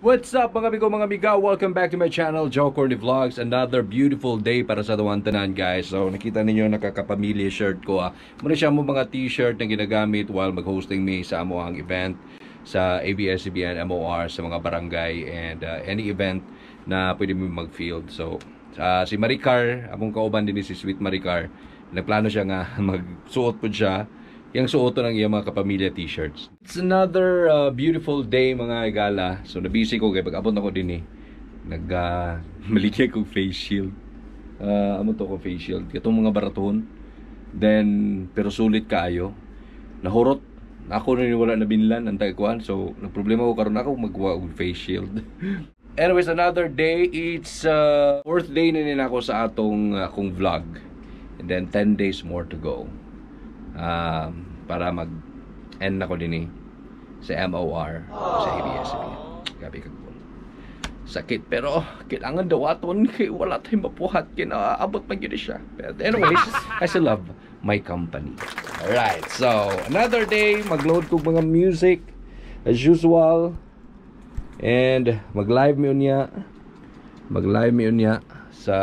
What's up mga amigo, mga amiga? Welcome back to my channel, Joe Corny Vlogs. Another beautiful day para sa tanan guys. So nakita ninyo nakakapamilya shirt ko. Muna siya mo mga t-shirt na ginagamit while mag-hosting me sa amoang event sa ABS-CBN MOR sa mga barangay and any event na pwede mo mag-field. So si Maricar, among kauban din si Sweet Maricar, nagplano siya nga magsuot po siya yung suoto ng iyang mga kapamilya t-shirts. It's another beautiful day mga igala. So nabisi ko kaya pag-abot ako din maligya kong face shield. Amo to ko face shield. Itong mga baraton. Then pero sulit kaayo. Nahurot. Ako na wala na binlan ang tagkuan. So nagproblema ko karon ako magkuha og face shield. Anyways, another day. It's fourth day na nila ako sa akong vlog. And then 10 days more to go. Para mag-end ako din sa MOR sa ABS-CBN. Gabi kagpon. Sakit pero kailangan dawaton kay wala tayong mapuhat kinaabot pa yun siya. But anyways, I still love my company. Alright, so another day, mag-load ko mga music as usual and mag-live mi unya sa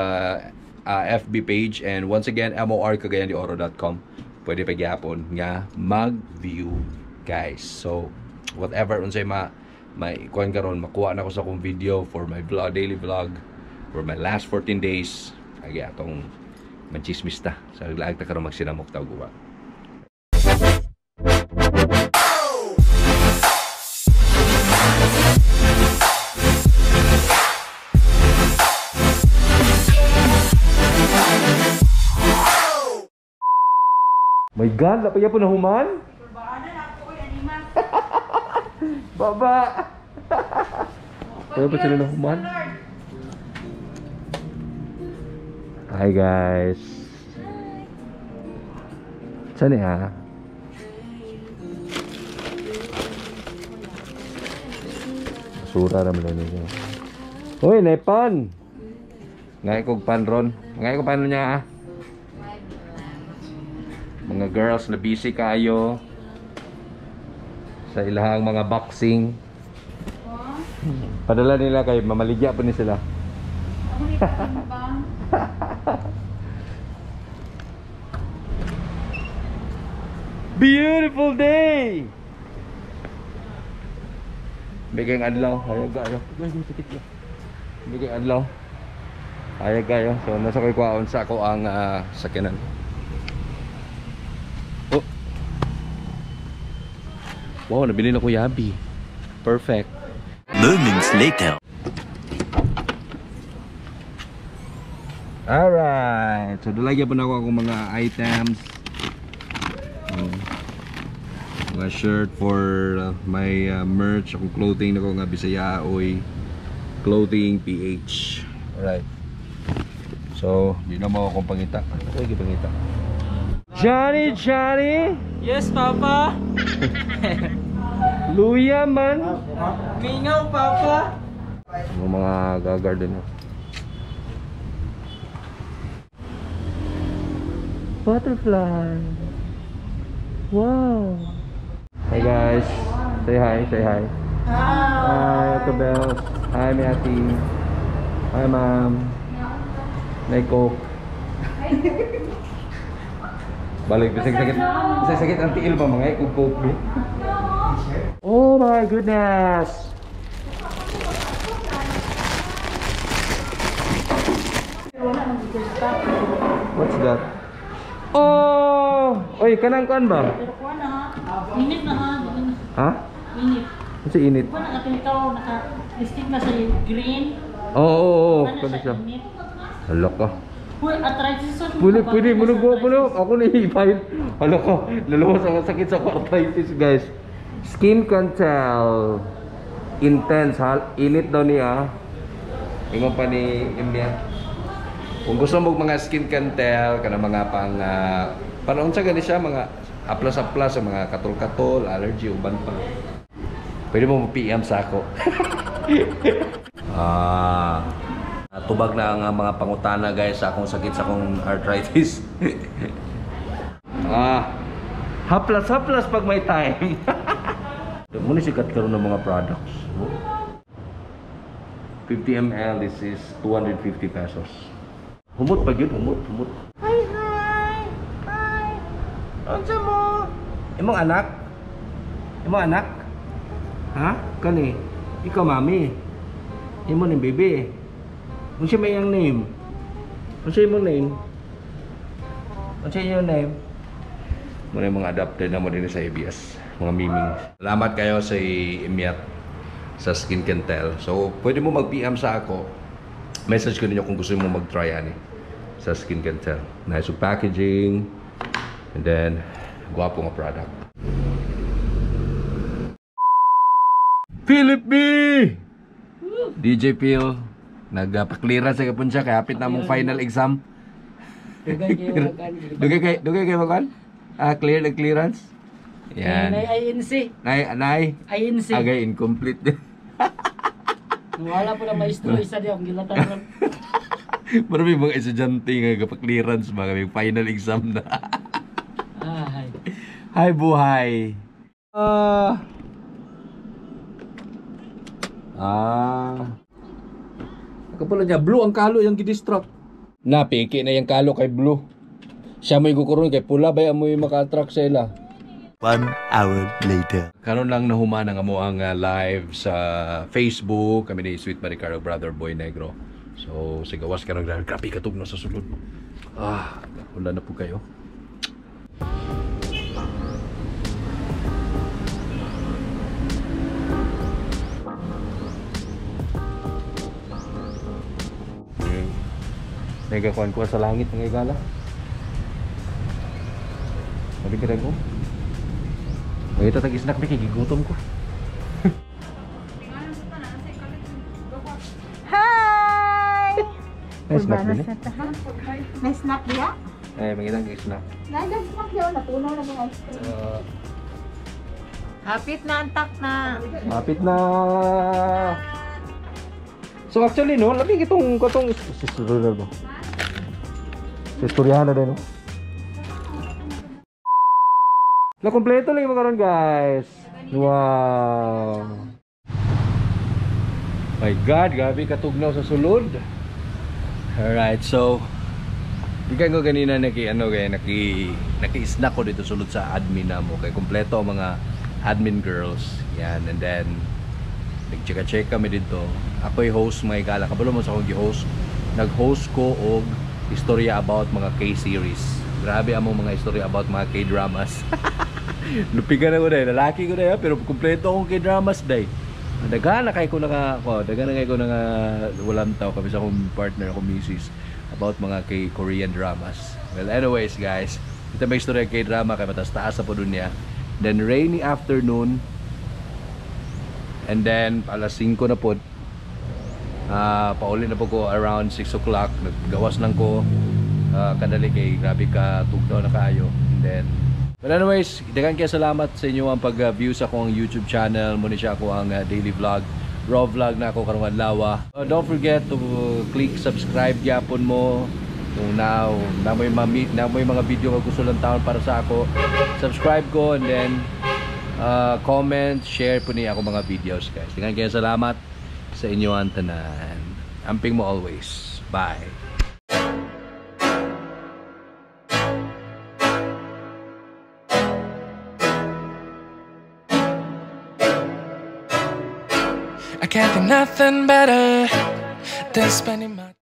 FB page, and once again morcagayandeoro.com. Pwede pa gyapon nga mag-view guys. So whatever unsay may kuan karon makuha na ko sa akong video for my vlog, daily vlog for my last 14 days. Agi atong manchismista sa laag ta karon magsinamok taw guwa. My God, napaya po na human? Babaan na ako ay animal. Baba! Kaya pa sila na human? Hi guys! Saan ha? Basura naman na niya. Uy, naipan! Ngay kong pan ron. Ngay kong pan niya mga girls na busy kayo sa ilahang mga boxing. Padala nila kay mamaligya pa ni sila. Beautiful day. Bigay adlaw, hayag kayo. Bigay adlaw. Hayag kayo. So nasa koy kwaon sa ako ang sakyanan. Wow, nabili na ko yabi. Perfect. Moments later. Alright. So, dalagyan po na ako akong mga items. Mga shirt for my merch. Akong clothing na ko nga Bisaya Oy. Clothing PH. Alright. So, di na mo akong pangita. Ay, pangita. Johnny! Yes, Papa. Luya man. Mingaw, Papa. Yung mga gagarden mo. Butterfly. Wow. Hey guys. Say hi. Hi, Ate Bells. Hi, Ate. Hi, Ma'am. May Coke. Balik, sakit ang tiil ba mga Coke. Oh my goodness. What's that? Oh! Oy, kanang kan ba? Init na ha. Ha? Init. Ano si init? Kung nakatintaw, naka-listing na sa green. Oo. Ano Ano siya? siya? Init. Hala ka. Uy, arthritis. Pwede, puno. Ako na-i-file. Hala ko, lalawas ang sakit sa arthritis guys. Skin Cantel. Intense, init daw niya. Ingon pa ni Imya. Kung gusto mo mga Skin Cantel, kana mga panahon sa gani siya, mga aplas-aplas, mga katol-katol, allergy, uban pa. Pwede mo PM sa ako. Tubag na ang mga pangutana guys sa akong sakit sa akong arthritis. Haplas pag may time. Muna sikat karon ng mga products. 50 ml, this is 250 pesos. Humot pa yun, humot. Hi! Ansa mo? Imong anak? Ha? Kani? Ikaw mami? Imo ni baby? Ano siya may yung name? Ano siya yung name? Muna yung mga adapted na mo din sa ABS. Mga miming. Salamat kayo sa Imiat sa Skin Can Tell. So, pwede mo mag-PM sa ako. Message ko ninyo kung gusto mo mag-try ani sa Skin Can Tell. Nice yung packaging. And then, guwapo nga product. Philip B! DJ Phil. Nagpa-clearance sa kapun siya. Kaya apit na mong final exam. Dugay kayo makan? Clear na clearance? Yan. INC. Nay? INC. Agay, incomplete din. Wala po na maestro, isa di akong gilatan. Marami mga estudyante nga kapag-clearance ba kami final exam na. Hi. Hi buhay. Kapala niya, blue ang kalo yung gidistract. Napiki na yung kalo kay blue. Siya may kukuron kay pula ba mo yung maka-attract sa ila. 1 hour later. Karon lang nahumana nga mo ang live sa Facebook. Kami ni Sweet Maricardo, Brother Boy Negro. So, sigawas ka nang grabe katugno sa sulod. Wala na po kayo. Nagakuan ko sa langit ng igala. Sabi ka rin ko. Ito tag-snack na kikigutom ko. Hi! May snack din eh. May snack dia? Magandang snack. Nandang snack dia, natunaw na mga ice cream. Hapit na antak na. Mapit na. So actually no, labing itong sisturyal ba? Sisturyal na din no. Na kompleto lang yung mga ron guys. Wow. My God, gabi katugnaw sa sulod. Alright, so Dikan ko kanina naki-snack ko dito sulod sa admin na mo. Kaya kompleto ang mga admin girls. Yan, and then nag-check kami dito. Ako'y host mga igala. Kabalo mo sa akong gi-host. Nag-host ko og istorya about mga K-series. Grabe among mga istorya about mga K-dramas. Lupigan ako dahil, lalaki ko dahil, pero kompleto akong K-dramas dahil. Daga na kayo ko walang tao kami sa akong partner, akong misis, about mga K-Korean dramas. Well, anyways guys, ito may istorya K-drama kay matas-taas sa po dun niya. Then rainy afternoon, and then alas 5 na po, pauli na po ko around 6 o'clock. Naggawas lang ko, kadali kay grabe ka tugnaw na kayo. And then but anyways, daghang kaya salamat sa inyo ang pag-view sa akong YouTube channel. Muna siya ako ang daily vlog, raw vlog na ako karong adlaw. Don't forget to click subscribe gyapon mo. Kung na may mga video nga gusto lang taon para sa ako, subscribe ko, and then comment, share po niya ako mga videos guys. Daghang kaya salamat sa inyo ang tanan. Amping mo always. Bye. I can't think nothing better than spending my